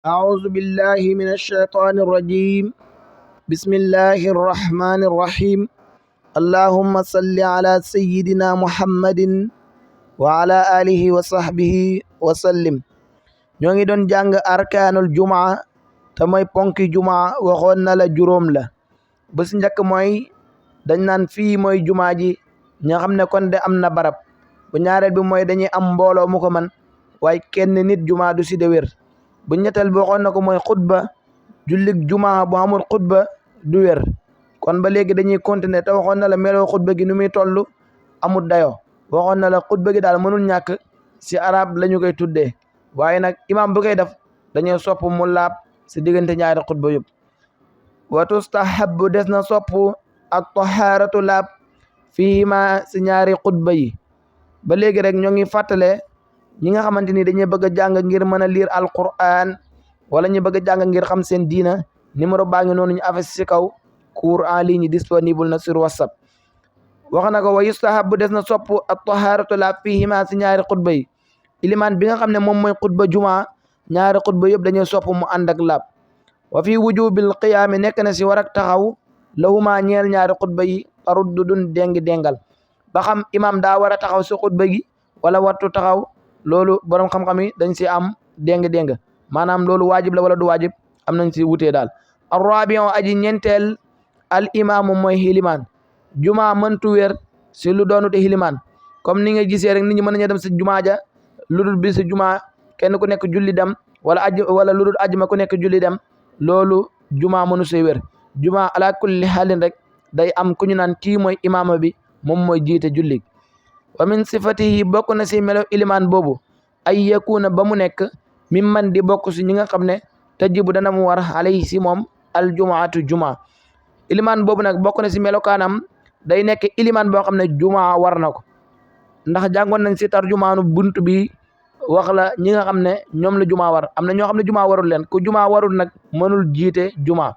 أعوذ بالله من الشيطان الرجيم. بسم الله الرحمن الرحيم. اللهم صل على سيدنا محمد وعلى آله وصحبه وسلم. ñoo ngi doon jàng arkaanul jumaa te mooy ponki jumaa waxoon na la juróom la. ba si njëkk mooy dañ naan fii mooy jumaa ji ña xam ne kon de am na barab. bu ñaareel bi mooy dañuy am mbooloo mu ko man waaye kenn nit jumaa du si de wér. bu ñetteel bi waxoon na ko mooy xutba jullig jumaa bu amul xutba du wér. kon ba léegi dañuy continuer te waxoon na la meloo xutba gi nu muy toll amul dayo waxoon na la xutba gi daal mënul ñàkk si arab la ñu koy tuddee waaye nag imam bu koy def dañuy sopp mu laab si diggante ñaari xutba yëpp. wa tustahabu des na sopp at taharatu laab fiihima si ñaari xutba yi. ba léegi rek ñoo ngi fàttale ñi nga xamante ni dañuy bëgg a jàng ngir mën a lire alquran wala ñu bëgg a jàng ngir xam seen diina numéro baa ngi noonu ñu affiché si kaw cours en ligne disponible na sur whatsapp. wax na ko wa yustahabu des na sopp at taharatu laab fiihima si ñaari xutba yi. ilimaan bi nga xam ne moom mooy xutba juma ñaari xutba yëpp dañuy sopp mu ànd ak laab. wa fi wujubil qiyaami nekk na si war ak taxaw lahuma ñeel ñaari xutba yi taruddudun déngal ba xam imam daa war a taxaw si xutba gi wala wartu taxaw loolu borom xam-xam yi dañ si am déng maanaam loolu waajib la wala du waajib am nañ si wutee daal. arrabion aji ñeenteel al imaamu mooy xilimaan juma mëntu wér si lu doonute xilimaan comme ni nga gisee rek nit ñi mën nañu dem si jumaa ja lu dul bi si juma kenn ku nekk julli dem wala lu dul ajuma ku nekk julli dem loolu juma mënu see wér. juma ala kulli xaalin rek day am ku ñu naan kii mooy imaama bi moom mooy jiite julli. wa min sifatihi bokk na si melo ilimaan boobu ay yakuna ba mu nekk mi man di bokk si ñi nga xam ne tajibu dana mu war alayhi si moom aljumaatu juma. ilimaan boobu nag bokk na si melokaanam day nekk ilimaan boo xam ne juma war na ko ndax jàngoon nañ si tarjumaanu buntu bi wax la ñi nga xam ne ñoom la juma war am na ñoo xam ne juma warul leen ku juma warul nag mënul jiite juma.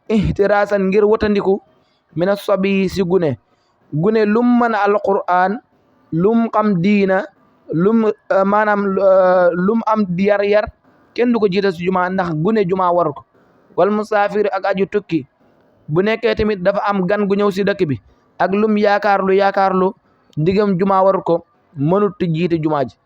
ihtirasan ngir watandiku mina sobi si gune lum mën a alquran lum xam diina maanaam lum am yar kenn du ko jiite si juma ndax gune juma waru ko. wal musaafir ak aju tukki bu nekkee tamit dafa am gan gu ñëw si dëkk bi ak lum yaakaarlu ndigam juma waru ko mënut jiite juma ji.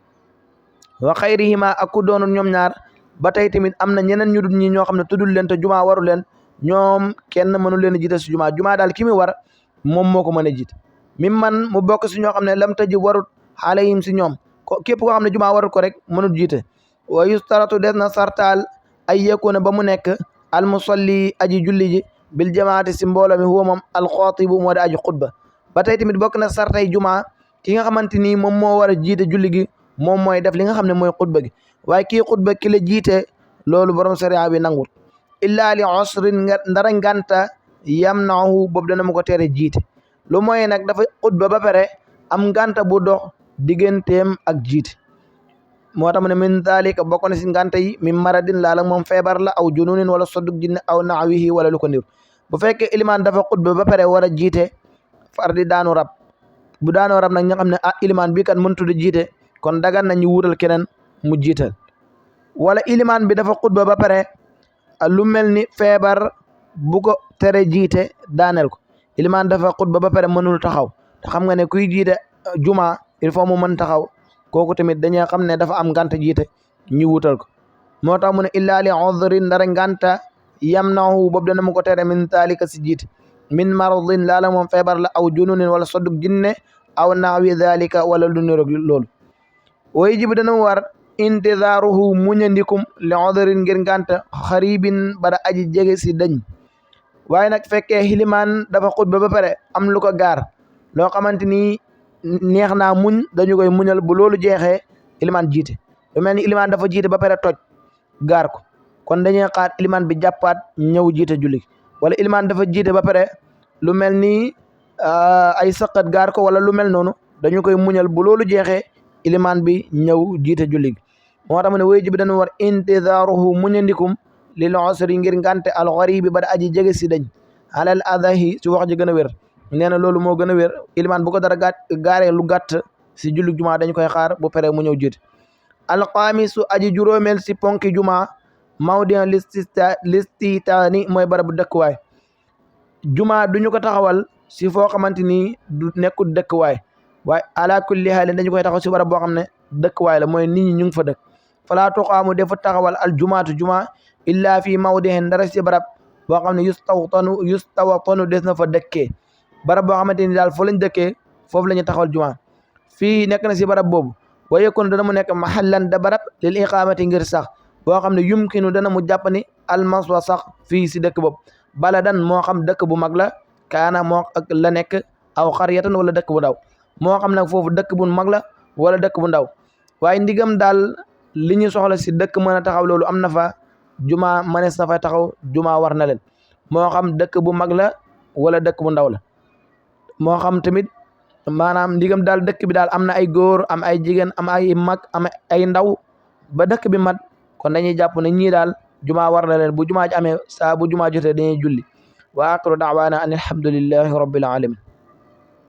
wa xayrihima ak ku doonul ñoom ñaar ba tey tamit am na ñeneen ñu dul ñi ñoo xam ne tuddul leen te juma waru leen ñoom kenn mënu leen a jiite si juma daal ki mi war moom moo ko mën a jiite. mi man mu bokk si ñoo xam ne lam taji warut alayhim si ñoom képp koo xam ne juma warut ko rek mënut jiite. wa yustaratu des na sartaal ay yakuna ba mu nekk al musalli aji julli ji bil jamaati si mbooloo mi huwa moom al xaatibu moo di aji xutba. ba tey tamit bokk na sartay juma ki nga xamante ni moom moo war a jiite julli gi moom mooy def li nga xam ne mooy xutba gi waaye kii xutba ki la jiite loolu borom sariya bi nangul. illa li usrin ndara nganta yamnahu boobu dana mu ko tere jiite lu mooy nag dafa xutba ba pare am nganta bu dox digganteem ak jiite. moo tax mu ne min dalika bokk na si nganta yi min maradin laala moom feebar la aw jununin wala soddug jinne aw naawihi wala lu ko niru. bu fekkee ilimaan dafa xutba ba pare war a jiite far di daanu rab bu daanoo rab nag ñu xam ne ilimaan bi kan mëntu di jiite kon dagan nañu wuutal keneen mu jiital. wala ilimaan bi dafa xutba ba pare lu mel ni feebar bu ko tere jiite daaneel ko. ilimaan dafa xutba ba pare mënul taxaw te xam nga ne kuy jiite juma il faut mu mën taxaw kooku tamit dañuy xam ne dafa am nganta jiite ñu wutal ko. moo tax mu ne illa li udrin ndara nganta yamnahu boobu dana mu ko tere min taalika si jiite. min maradin laala moom feebar la aw jununin wala soddug jinne aw naawi dalika wala lu niroog loolu. wa yajibu dana mu war intidaaruhu muñandikum li udrin ngir nganta xaribin bara aji jege si dañ. waaye nag fekkee xilimaan dafa xutba ba pare am lu ko gaar loo xamante ni neex naa muñ dañu koy muñal bu loolu jeexee ilimaan jiite. lu mel ni ilimaan dafa jiite ba pare toj gaar ko kon dañuy xaar ilimaan bi jàppaat ñëw jiite julli. wala ilimaan dafa jiite ba pare lu mel ni ay saqat gaar ko wala lu mel noonu dañu koy muñal bu loolu jeexee ilimaan bi ñëw jiite julli. moo tax mu ne wajibu dana war intidaaruhu muñandikum lil usri ngir ngante al gharibi ba da aji jege si dañ alal adahi si wax ji gën a wér. nee na loolu moo gën a wér ilimaan bu ko dara gaaree lu gàtt si julli juma dañ koy xaar bu pare mu ñëw jiite. alxaamisu aji juróomeel si ponki juma mawdi listitaani mooy barabu dëkkuwaay juma duñu ko taxawal si foo xamante ni du nekkul dëkkuwaay waaye ala kulli haal dañu koy taxaw si barab boo xam ne dëkkuwaay la mooy nit ñi ñu ngi fa dëkk falaa tuqaamu defa taxawal al jumaatu juma illa fi mawdihin dara si barab boo xam ne yustawtanu des na fa dëkkee barab boo xamante ni daal foo lañ dëkkee foofu la ñu taxawal juma fii nekk na si barab boobu wa yakun dana mu nekk mahallan da barab lil iqaamati ngir sax boo xam ne yumkinu dana mu jàpp ni almaswa sax fii si dëkk boobu baladan moo xam dëkk bu mag la kaana moo la nekk aw xaryatan wala dëkk bu ndaw moo xam nag foofu dëkk bu mag la wala dëkk bu ndaw waaye ndigam daal li ñu soxla si dëkk mën a taxaw loolu am na fa juma mënees na fa taxaw juma war na leen moo xam dëkk bu mag la wala dëkk bu ndaw la moo xam tamit maanaam ndigam daal dëkk bi daal am na ay góor am ay jigéen am ay mag am ay ndaw ba dëkk bi mat kon dañuy jàpp ne ñii daal juma war na leen bu juma ji amee saa bu juma jotee dañuy julli wa aqiru da'waana an alhamdulillahi rabbil alamin